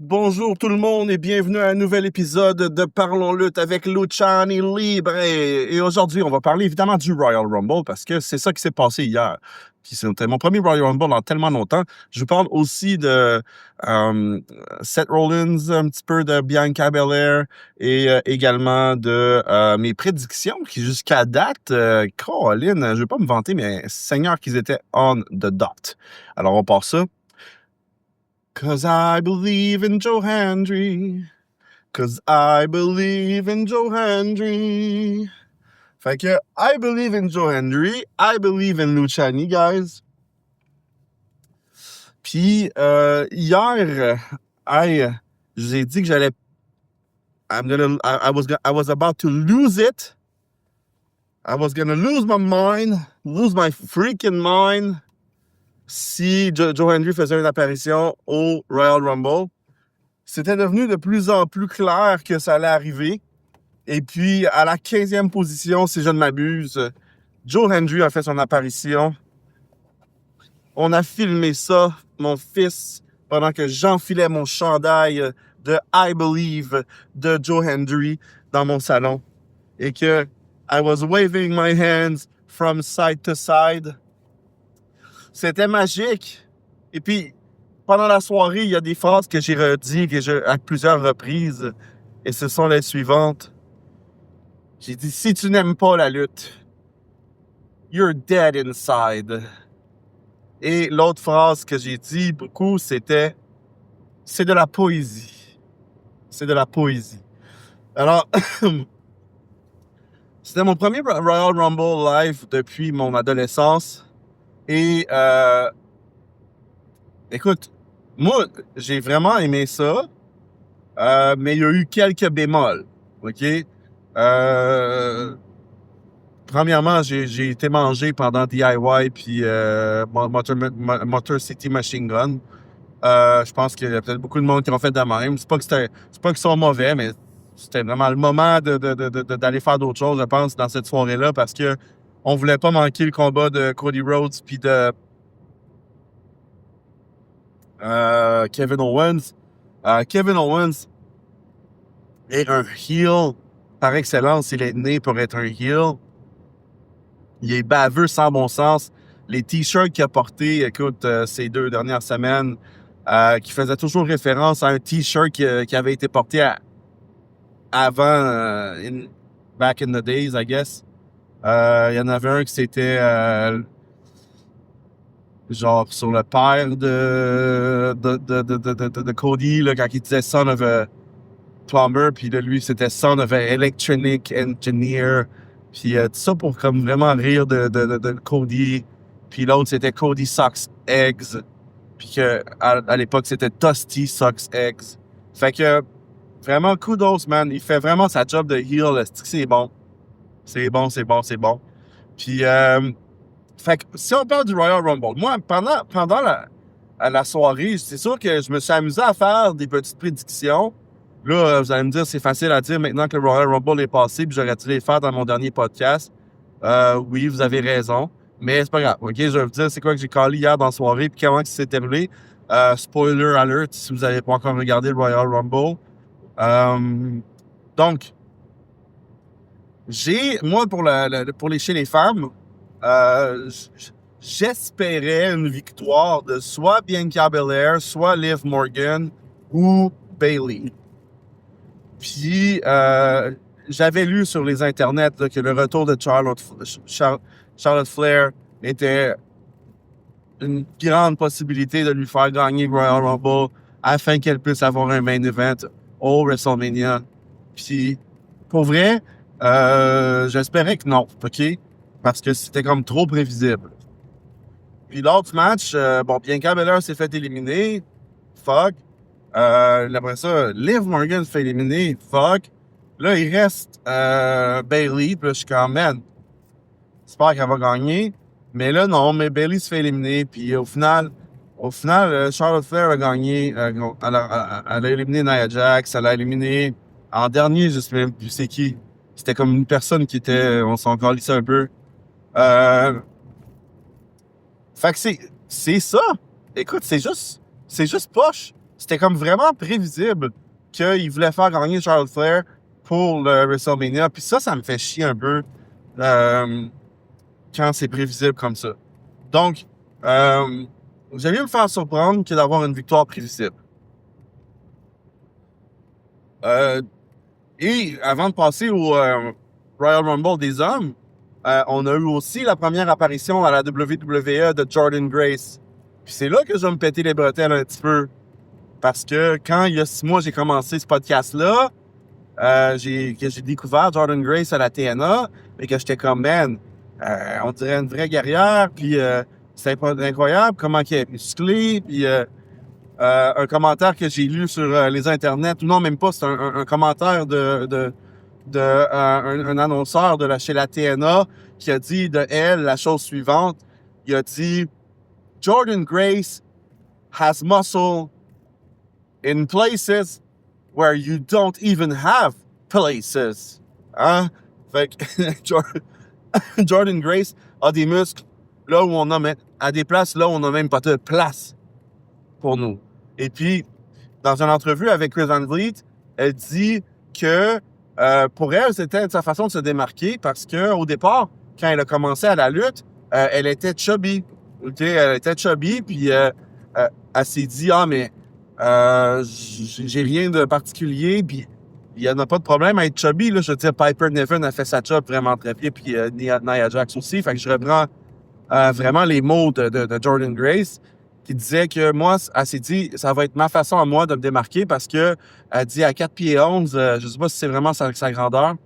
Bonjour tout le monde et bienvenue à un nouvel épisode de Parlons Lutte avec Luciani Libre. Et aujourd'hui, on va parler évidemment du Royal Rumble parce que c'est ça qui s'est passé hier. Puis c'était mon premier Royal Rumble en tellement longtemps. Je vous parle aussi de Seth Rollins, un petit peu de Bianca Belair et également de mes prédictions qui jusqu'à date, Caroline, je vais pas me vanter, mais Seigneur qu'ils étaient on the dot. Alors on part ça. Cause I believe in Joe Hendry. Cause I believe in Joe Hendry. Fait que I believe in Joe Hendry. I believe in Luciani, guys. Puis hier, je vous ai dit que j'allais. I was about to lose it. I was gonna lose my mind, lose my freaking mind. Si Joe Hendry faisait une apparition au Royal Rumble, c'était devenu de plus en plus clair que ça allait arriver. Et puis, à la 15e position, si je ne m'abuse, Joe Hendry a fait son apparition. On a filmé ça, mon fils, pendant que j'enfilais mon chandail de I Believe de Joe Hendry dans mon salon. Et que I was waving my hands from side to side. C'était magique. Et puis, pendant la soirée, il y a des phrases que j'ai redites à plusieurs reprises. Et ce sont les suivantes. J'ai dit, si tu n'aimes pas la lutte, you're dead inside. Et l'autre phrase que j'ai dit beaucoup, c'était, c'est de la poésie. C'est de la poésie. Alors, c'était mon premier Royal Rumble live depuis mon adolescence. Et, écoute, moi, j'ai vraiment aimé ça, mais il y a eu quelques bémols, OK? Premièrement, j'ai été mangé pendant DIY puis Motor City Machine Gun. Je pense qu'il y a peut-être beaucoup de monde qui ont fait de même. C'est pas qu'ils sont mauvais, mais c'était vraiment le moment d'aller faire d'autres choses, je pense, dans cette soirée-là, parce que on voulait pas manquer le combat de Cody Rhodes puis de Kevin Owens. Kevin Owens est un heel par excellence. Il est né pour être un heel. Il est baveux sans bon sens. Les t-shirts qu'il a portés, écoute, ces 2 dernières semaines, qui faisaient toujours référence à un t-shirt qui avait été porté avant, back in the days, I guess. Il y en avait un qui c'était genre sur le père de Cody, là, quand il disait son of a plumber, puis de lui c'était son of an electronic engineer. Puis tout ça pour comme vraiment rire de Cody. Puis l'autre, c'était Cody Sucks Eggs. Puis que à l'époque, c'était Dusty Sucks Eggs. Fait que vraiment, kudos, man. Il fait vraiment sa job de heel. C'est bon. C'est bon, c'est bon, c'est bon. Puis, fait que si on parle du Royal Rumble, moi, pendant la soirée, c'est sûr que je me suis amusé à faire des petites prédictions. Là, vous allez me dire, c'est facile à dire maintenant que le Royal Rumble est passé, puis j'aurais dû les faire dans mon dernier podcast. Oui, vous avez raison, mais c'est pas grave. OK, je vais vous dire c'est quoi que j'ai callé hier dans la soirée, puis comment ça s'est déroulé. Spoiler alert, si vous n'avez pas encore regardé le Royal Rumble. Donc, moi, pour chez les femmes, j'espérais une victoire de soit Bianca Belair, soit Liv Morgan ou Bayley. Puis, j'avais lu sur les internets là, que le retour de Charlotte Flair était une grande possibilité de lui faire gagner Royal Rumble afin qu'elle puisse avoir un main event au WrestleMania. Puis, pour vrai, j'espérais que non, OK? Parce que c'était comme trop prévisible. Puis l'autre match, Bianca Belair s'est fait éliminer. Fuck. Après ça, Liv Morgan se fait éliminer. Fuck. Là, il reste Bayley. Puis là, je suis comme, man, j'espère qu'elle va gagner. Mais là, non, mais Bayley se fait éliminer. Puis au final, Charlotte Flair a gagné. Elle a éliminé Nia Jax. Elle a éliminé en dernier, je sais même plus c'est qui. C'était comme une personne qui était, on s'en calissait un peu. Fait que c'est ça. Écoute, c'est juste poche. c'était comme vraiment prévisible qu'il voulait faire gagner Charlotte Flair pour le WrestleMania. Puis ça me fait chier un peu quand c'est prévisible comme ça. Donc, j'aime mieux me faire surprendre que d'avoir une victoire prévisible. Et avant de passer au Royal Rumble des hommes, on a eu aussi la première apparition à la WWE de Jordynne Grace. Puis c'est là que je vais me péter les bretelles un petit peu. Parce que quand il y a 6 mois, j'ai commencé ce podcast-là, j'ai découvert Jordynne Grace à la TNA, et que j'étais comme, man, on dirait une vraie guerrière, puis c'est incroyable comment elle est musclée, puis un commentaire que j'ai lu sur les internets, ou non, même pas, c'est un commentaire un annonceur chez la TNA qui a dit de elle la chose suivante. Il a dit Jordynne Grace has muscle in places where you don't even have places. Hein? Fait que Jordynne Grace a des muscles là où on a à des places là où on n'a même pas de place pour nous. Et puis, dans une entrevue avec Chris Van Vliet, elle dit que pour elle, c'était sa façon de se démarquer parce qu'au départ, quand elle a commencé à la lutte, elle était chubby. Okay? Elle était chubby, puis elle s'est dit « Ah, mais j'ai rien de particulier, puis il n'y en a pas de problème à être chubby. » Là, je veux dire, Piper Niven a fait sa job vraiment très bien, puis Nia Jax aussi. Fait que je reprends vraiment les mots de Jordynne Grace, qui disait que moi, elle s'est dit, ça va être ma façon à moi de me démarquer parce que elle dit à 4 pieds 11, je sais pas si c'est vraiment sa grandeur,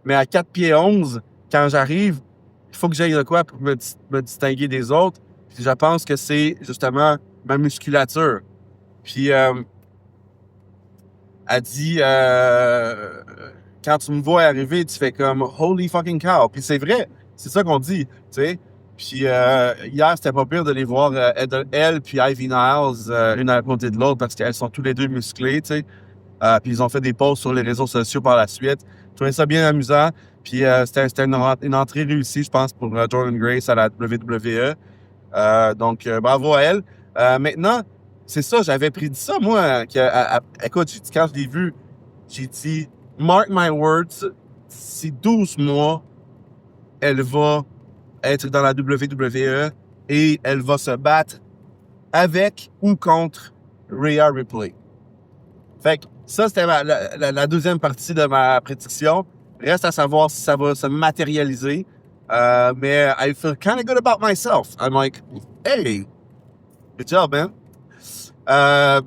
mais à 4 pieds 11, quand j'arrive, il faut que j'aille de quoi pour me distinguer des autres. Puis je pense que c'est justement ma musculature. Puis elle dit, quand tu me vois arriver, tu fais comme holy fucking cow. Puis c'est vrai, c'est ça qu'on dit, tu sais. Puis hier, c'était pas pire de les voir, elle puis Ivy Niles, une à côté de l'autre, parce qu'elles sont tous les deux musclées, tu sais. Puis ils ont fait des posts sur les réseaux sociaux par la suite. Je trouvais ça bien amusant. Puis c'était une entrée réussie, je pense, pour Jordynne Grace à la WWE. Donc, bravo à elle. Maintenant, c'est ça, j'avais prédit ça, moi. Écoute, quand je l'ai vu, j'ai dit, mark my words, d'ici 12 mois, elle va être dans la WWE et elle va se battre avec ou contre Rhea Ripley. Fait que ça, c'était la deuxième partie de ma prédiction. Reste à savoir si ça va se matérialiser. Mais I feel kind of good about myself. I'm like, hey, good job, man.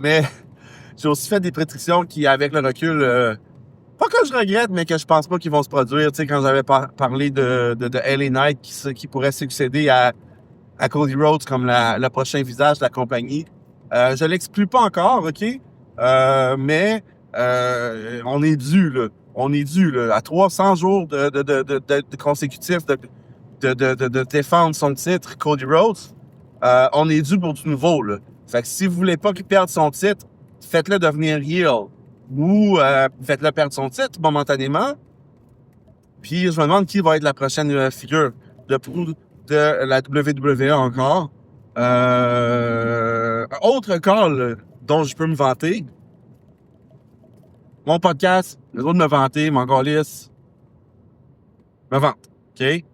Mais j'ai aussi fait des prédictions qui, avec le recul, pas que je regrette, mais que je pense pas qu'ils vont se produire. Tu sais, quand j'avais parlé de LA Knight qui pourrait succéder à Cody Rhodes comme le prochain visage de la compagnie. Je l'exclus pas encore, OK? Mais on est dû, là. On est dû, là. À 300 jours de consécutifs de défendre son titre, Cody Rhodes, on est dû pour du nouveau, là. Fait que si vous voulez pas qu'il perde son titre, faites-le devenir heel. Ou faites-le perdre son titre momentanément. Puis je me demande qui va être la prochaine figure de proue de la WWE encore. Autre call dont je peux me vanter. Mon podcast, le droit de me vanter, mon calisse, me vante. OK?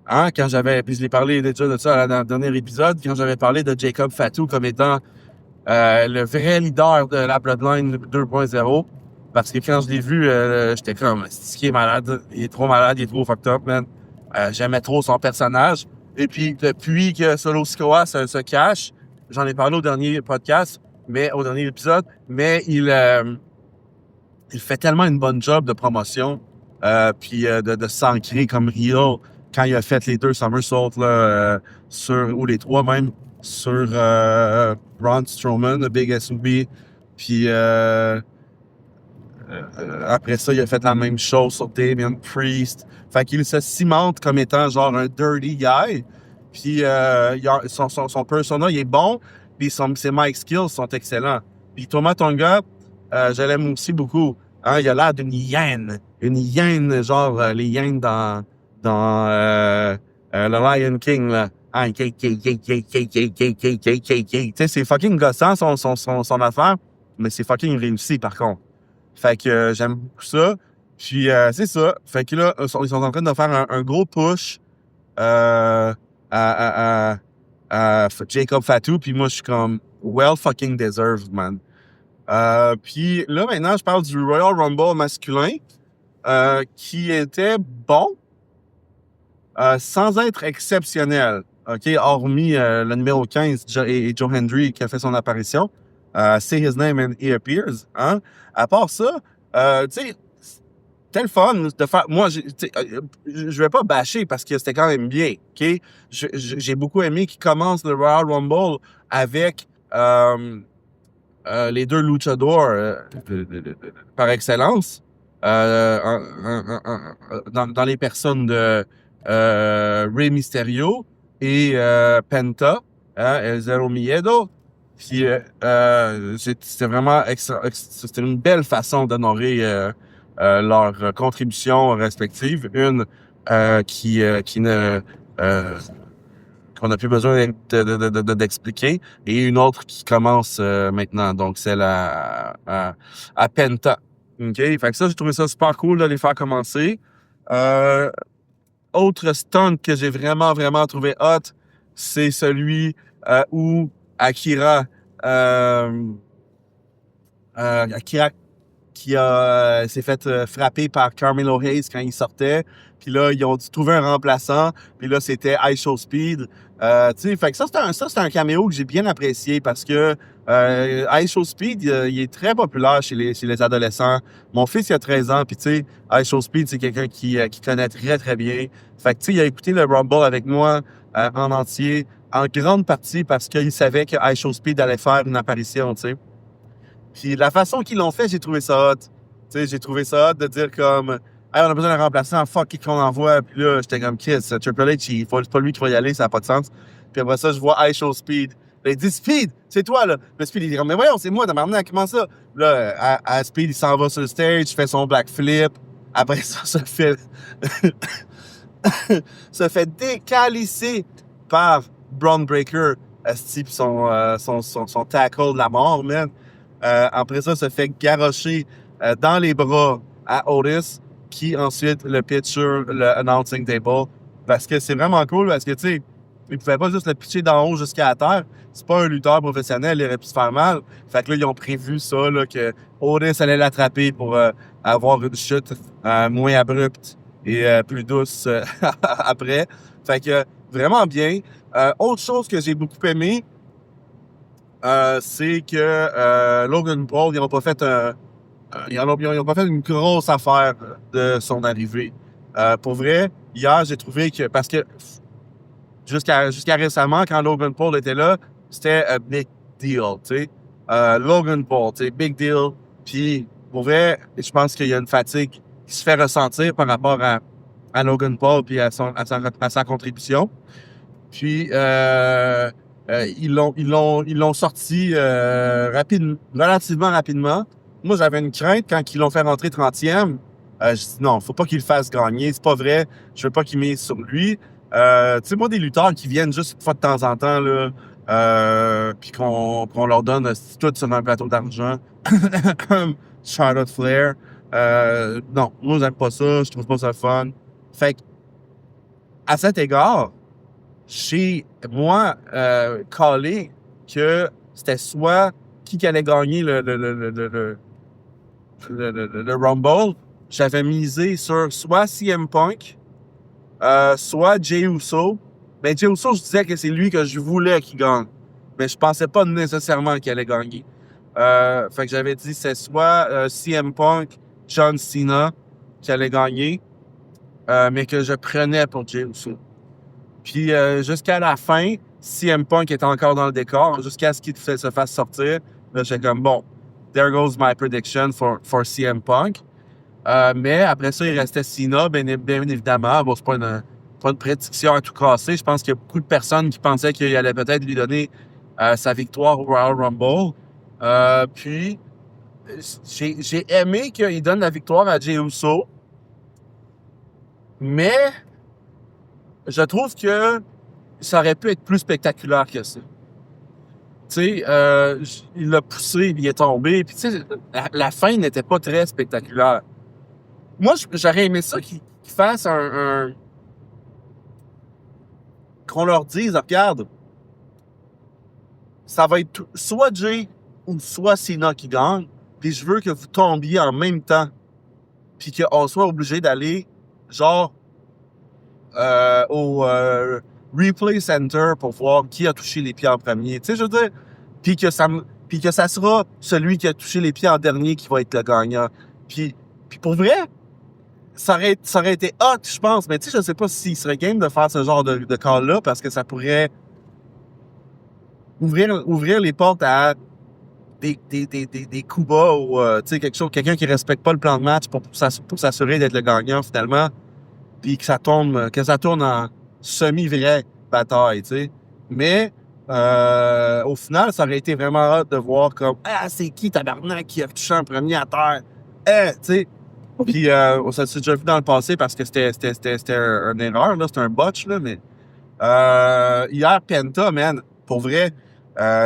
Hein, quand j'avais, puis je l'ai parlé déjà de ça dans le dernier épisode, quand j'avais parlé de Jacob Fatu comme étant le vrai leader de la Bloodline 2.0. Parce que quand je l'ai vu, j'étais comme, c'est qui est malade. Il est trop malade, il est trop fucked up, man. J'aimais trop son personnage. Et puis, depuis que Solo Sikoa se cache, j'en ai parlé au dernier podcast, au dernier épisode, mais il fait tellement une bonne job de promotion, puis de s'ancrer comme heel quand il a fait les 2 somersaults, là, ou les 3 même, sur Braun Strowman, le Big SUV. Puis après ça, il a fait la même chose sur Damien Priest. Fait qu'il se cimente comme étant genre un dirty guy. Puis son persona, il est bon. Puis ses mic skills sont excellents. Puis Thomas Tonga, je l'aime aussi beaucoup. Hein, il a l'air d'une hyène. Une hyène, genre les hyènes dans le Lion King, là. Ah, tu sais, c'est fucking gossant son affaire, mais c'est fucking réussi par contre. Fait que j'aime beaucoup ça. Puis c'est ça. Fait que là, ils sont en train de faire un gros push à, à, à, Jacob Fatou. Puis moi, je suis comme, well fucking deserved, man. Puis là, maintenant, je parle du Royal Rumble masculin qui était bon sans être exceptionnel. OK, hormis le numéro 15 et Joe Hendry qui a fait son apparition. Say his name and he appears. Hein? À part ça, tu sais, c'était le fun de faire. Moi, je vais pas bâcher parce que c'était quand même bien. OK? J'ai beaucoup aimé qu'il commence le Royal Rumble avec les deux luchadors par excellence dans les personnes de Rey Mysterio et Penta, hein, El Zero Miedo. Puis c'était vraiment c'était une belle façon d'honorer leurs contributions respectives. Une qui ne qu'on n'a plus besoin d'expliquer, et une autre qui commence maintenant, donc celle à Penta. OK? Fait que ça, j'ai trouvé ça super cool de les faire commencer. Autre stunt que j'ai vraiment, vraiment trouvé hot, c'est celui où Akira qui s'est fait frapper par Carmelo Hayes quand il sortait. Puis là, ils ont dû trouver un remplaçant. Puis là, c'était Show Speed. Tu sais, fait que ça, c'est un caméo que j'ai bien apprécié parce que Show Speed, il est très populaire chez les adolescents. Mon fils, il a 13 ans. Puis tu sais, Show Speed, c'est quelqu'un qui connaît très, très bien. Fait que tu sais, il a écouté le Rumble avec moi en entier, en grande partie parce qu'il savait que Show Speed allait faire une apparition, tu sais. Puis la façon qu'ils l'ont fait, j'ai trouvé ça hot. Tu sais, j'ai trouvé ça hot de dire comme, hey, on a besoin d'un remplaçant, fuck, qui qu'on envoie. Puis là, j'étais comme, Kiss, Triple H, c'est pas lui qui va y aller, ça n'a pas de sens. Puis après ça, je vois Show Speed. Là, il dit, Speed, c'est toi, là. Le Speed, il dit, mais voyons, c'est moi, tabarnak, comment ça? Là, à Speed, il s'en va sur le stage, fait son black flip. Après ça, se fait décalisser par Braun Breaker, type son tackle de la mort, man. Après ça, se fait garrocher dans les bras à Otis, qui ensuite le pitch sur le announcing table. Parce que c'est vraiment cool, parce que, tu sais, il pouvait pas juste le pitcher d'en haut jusqu'à la terre. C'est pas un lutteur professionnel, il aurait pu se faire mal. Fait que là, ils ont prévu ça, là, que Otis allait l'attraper pour avoir une chute moins abrupte et plus douce après. Fait que vraiment bien. Autre chose que j'ai beaucoup aimé, c'est que Logan Paul, ils n'ont pas fait ils ont pas fait une grosse affaire de son arrivée. Pour vrai, hier, j'ai trouvé que, parce que jusqu'à récemment, quand Logan Paul était là, c'était un big deal, tu sais. Logan Paul, tu sais, big deal. Puis, pour vrai, je pense qu'il y a une fatigue qui se fait ressentir par rapport à Logan Paul puis à sa contribution. Puis, ils l'ont sorti relativement rapidement. Moi, j'avais une crainte quand ils l'ont fait rentrer 30e. Je dis non, faut pas qu'il le fasse gagner. C'est pas vrai. Je veux pas qu'il mise sur lui. Tu sais, moi, des lutteurs qui viennent juste une fois de temps en temps, là, puis qu'on leur donne tout sur un plateau d'argent, comme Charlotte Flair. Non, moi, j'aime pas ça. Je trouve pas ça fun. Fait que, à cet égard, chez moi, callé que c'était soit qui allait gagner le Rumble, j'avais misé sur soit CM Punk, soit Jey Uso. Mais Jey Uso, je disais que c'est lui que je voulais qu'il gagne. Mais je pensais pas nécessairement qu'il allait gagner. Fait que j'avais dit c'est soit CM Punk, John Cena qui allait gagner, mais que je prenais pour Jey Uso. Puis jusqu'à la fin, CM Punk était encore dans le décor, jusqu'à ce qu'il se fasse sortir. Là, j'étais comme, bon, there goes my prediction for CM Punk. Mais après ça, il restait Cena, bien évidemment. Bon, c'est pas une prédiction à tout casser. Je pense qu'il y a beaucoup de personnes qui pensaient qu'il allait peut-être lui donner sa victoire au Royal Rumble. Puis, j'ai aimé qu'il donne la victoire à Jey Uso. Mais je trouve que ça aurait pu être plus spectaculaire que ça. Tu sais, il l'a poussé, puis il est tombé, puis tu sais, la fin n'était pas très spectaculaire. Moi, j'aurais aimé ça qu'ils fassent qu'on leur dise, regarde, ça va être soit Jay ou soit Cena qui gagne, puis je veux que vous tombiez en même temps, puis qu'on soit obligé d'aller, genre, au Replay Center pour voir qui a touché les pieds en premier. Tu sais, je veux dire, puis que ça sera celui qui a touché les pieds en dernier qui va être le gagnant. Puis pour vrai, ça aurait été hot, je pense, mais tu sais, je sais pas s'il serait game de faire ce genre de call-là, parce que ça pourrait ouvrir les portes à des coups bas ou tu sais, quelqu'un qui respecte pas le plan de match pour s'assurer d'être le gagnant finalement, puis que ça tourne en semi-vraie bataille, tu sais. Mais au final, ça aurait été vraiment hâte de voir comme c'est qui tabarnak qui a touché en premier à terre? Tu sais. Puis ça s'est déjà vu dans le passé parce que c'était une erreur, là, c'était un botch, là, mais hier, Penta, man, pour vrai,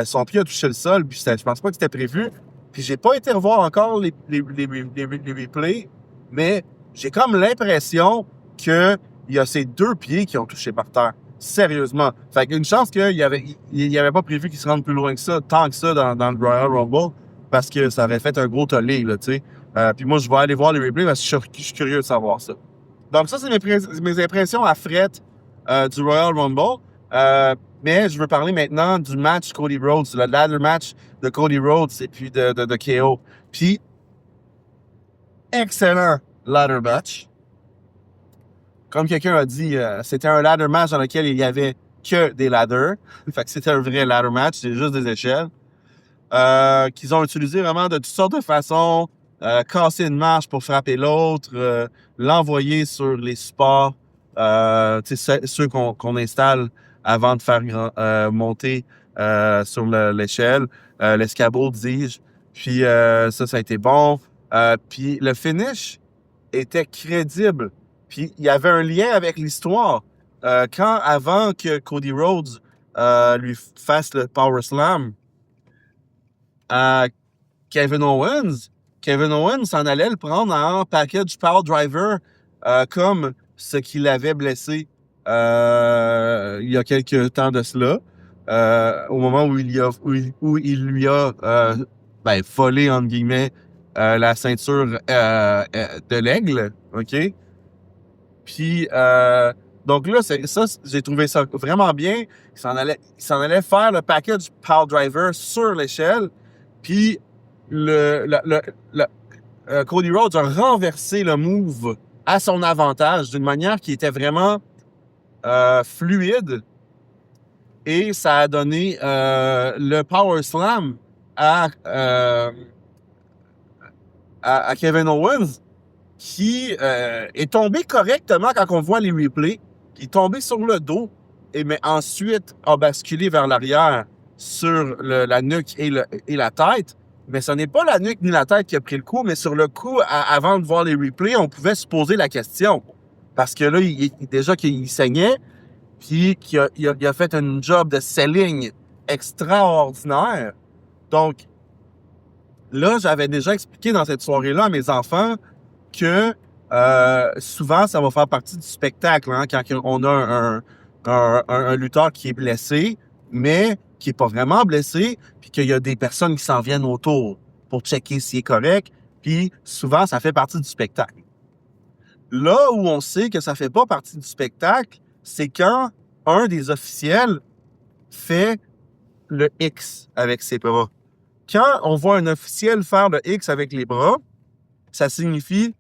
son pied a touché le sol, puis je pense pas que c'était prévu. Puis j'ai pas été revoir encore les replays, mais j'ai comme l'impression que il y a ces 2 pieds qui ont touché par terre. Sérieusement. Fait qu'une chance qu'il y avait pas prévu qu'il se rende plus loin que ça, tant que ça dans le Royal Rumble, parce que ça aurait fait un gros tollé, là, tu sais. Puis moi, je vais aller voir les replays parce que je suis curieux de savoir ça. Donc ça, c'est mes impressions à fret du Royal Rumble. Mais je veux parler maintenant du match Cody Rhodes, le ladder match de Cody Rhodes et puis de KO. Puis, excellent ladder match. Comme quelqu'un a dit, c'était un ladder match dans lequel il y avait que des ladders. Fait que c'était un vrai ladder match, c'est juste des échelles. Qu'ils ont utilisé vraiment de toutes sortes de façons. Casser une marche pour frapper l'autre, l'envoyer sur les supports, ceux qu'on installe avant de faire monter sur l'échelle, l'escabeau, dis-je. Puis ça a été bon. Puis le finish était crédible. Puis il y avait un lien avec l'histoire. Avant que Cody Rhodes lui fasse le Power Slam à Kevin Owens s'en allait le prendre en package Power Driver comme ce qu'il avait blessé il y a quelques temps de cela, au moment où il lui a volé, entre guillemets, la ceinture de l'aigle, OK? Puis, donc là, j'ai trouvé ça vraiment bien. Il s'en allait faire le package Power Driver sur l'échelle, puis Cody Rhodes a renversé le move à son avantage d'une manière qui était vraiment fluide, et ça a donné le Power Slam à Kevin Owens, qui est tombé correctement quand on voit les replays. Il est tombé sur le dos, mais ensuite a basculé vers l'arrière sur la nuque et la tête. Mais ce n'est pas la nuque ni la tête qui a pris le coup, mais sur le coup, avant de voir les replays, on pouvait se poser la question. Parce que là, déjà qu'il saignait, puis qu'il a fait un job de selling extraordinaire. Donc, là, j'avais déjà expliqué dans cette soirée-là à mes enfants que souvent, ça va faire partie du spectacle, hein, quand on a un lutteur qui est blessé, mais qui n'est pas vraiment blessé, puis qu'il y a des personnes qui s'en viennent autour pour checker s'il est correct, puis souvent, ça fait partie du spectacle. Là où on sait que ça fait pas partie du spectacle, c'est quand un des officiels fait le X avec ses bras. Quand on voit un officiel faire le X avec les bras, ça signifie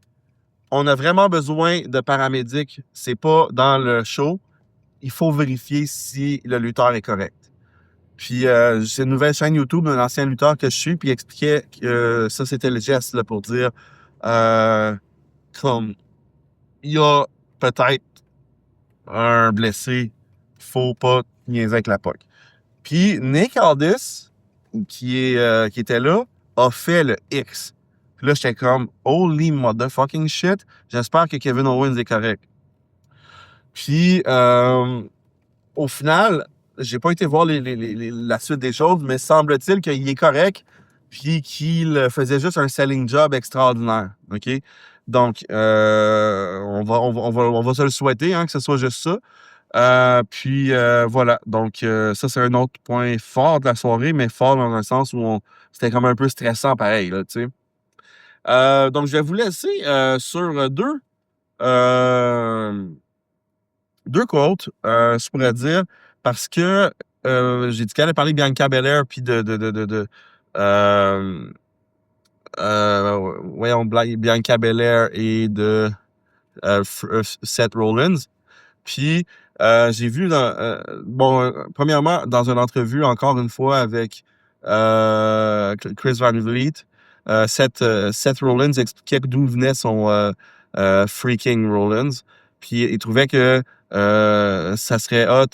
on a vraiment besoin de paramédics. C'est pas dans le show. Il faut vérifier si le lutteur est correct. Puis, c'est une nouvelle chaîne YouTube d'un ancien lutteur que je suis, puis il expliquait que ça, c'était le geste là, pour dire comme il y a peut-être un blessé, faut pas niaiser avec la POC. Puis Nick Aldis, qui était là, a fait le X. Puis là, j'étais comme holy motherfucking shit. J'espère que Kevin Owens est correct. Puis au final, j'ai pas été voir la suite des choses, mais semble-t-il qu'il est correct, puis qu'il faisait juste un selling job extraordinaire. OK? Donc, on va se le souhaiter, hein, que ce soit juste ça. Puis voilà. Donc, ça, c'est un autre point fort de la soirée, mais fort dans un sens où c'était comme un peu stressant pareil, là, tu sais. Donc, je vais vous laisser sur euh, deux quotes, je pourrais dire, parce que j'ai dit qu'elle allait parler de Bianca Belair puis euh, voyons, Bianca Belair et de Seth Rollins. Puis j'ai vu premièrement, dans une entrevue, encore une fois, avec Chris Van Vliet, Seth Rollins expliquait d'où venait son Freaking Rollins. Puis il trouvait que ça serait hot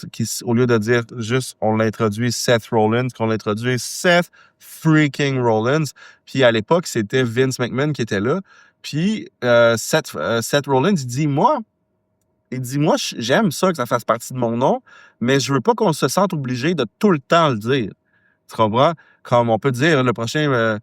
au lieu de dire juste on l'introduit Seth Rollins, qu'on l'introduit Seth Freaking Rollins. Puis à l'époque, c'était Vince McMahon qui était là. Puis Seth Rollins, il dit, moi, j'aime ça que ça fasse partie de mon nom, mais je veux pas qu'on se sente obligé de tout le temps le dire. Tu comprends? Comme on peut dire, le prochain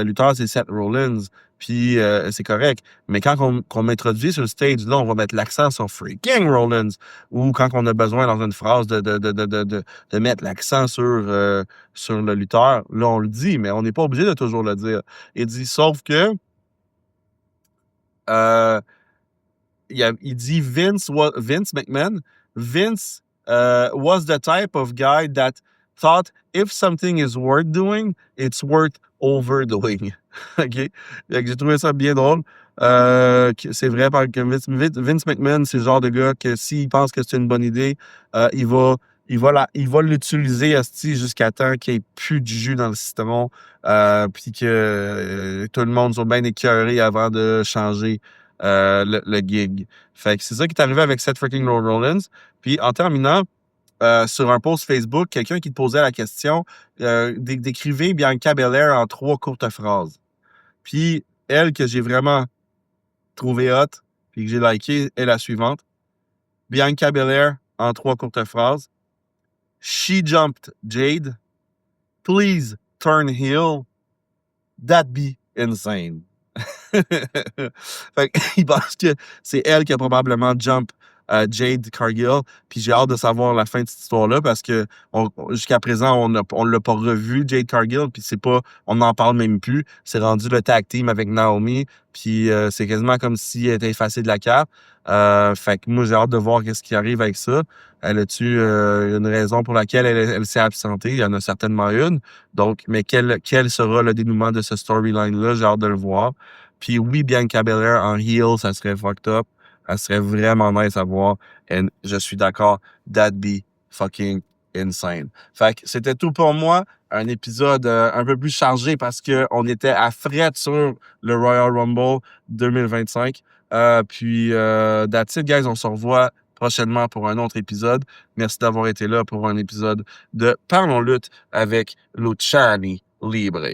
lutteur, c'est Seth Rollins, puis c'est correct. Mais quand on m'introduit sur le stage, là, on va mettre l'accent sur Freaking Rollins. Ou quand on a besoin dans une phrase de mettre l'accent sur le lutteur, là, on le dit, mais on n'est pas obligé de toujours le dire. Il dit, sauf que... Euh, il dit Vince McMahon. Vince was the type of guy that thought if something is worth doing, it's worth overdoing. OK? J'ai trouvé ça bien drôle. C'est vrai que Vince McMahon, c'est le genre de gars que s'il pense que c'est une bonne idée, il va l'utiliser jusqu'à temps qu'il n'y ait plus de jus dans le citron, puis que tout le monde soit bien écœuré avant de changer le gig. Fait que c'est ça qui est arrivé avec Seth freaking Rollins. Puis en terminant, sur un post Facebook, quelqu'un qui te posait la question, décrivez Bianca Belair en 3 courtes phrases. Puis elle, que j'ai vraiment trouvé hot, puis que j'ai liké, est la suivante. Bianca Belair en 3 courtes phrases. She jumped Jade. Please turn heel. That'd be insane. Fait qu'il pense que c'est elle qui a probablement jump Jade Cargill. Puis j'ai hâte de savoir la fin de cette histoire-là parce que jusqu'à présent, on ne l'a pas revu, Jade Cargill. Puis on n'en parle même plus. C'est rendu le tag team avec Naomi. Puis c'est quasiment comme si elle était effacée de la carte. Fait que moi, j'ai hâte de voir qu'est-ce qui arrive avec ça. Elle a-tu une raison pour laquelle elle s'est absentée? Il y en a certainement une. Donc, mais quel sera le dénouement de ce storyline-là? J'ai hâte de le voir. Puis oui, Bianca Belair en heel, ça serait fucked up. Ça serait vraiment nice à voir. Et je suis d'accord, that'd be fucking insane. Fait que c'était tout pour moi. Un épisode un peu plus chargé parce qu'on était à fret sur le Royal Rumble 2025. Puis, that's it, guys. On se revoit prochainement pour un autre épisode. Merci d'avoir été là pour un épisode de Parlons Lutte avec Luciani Libre.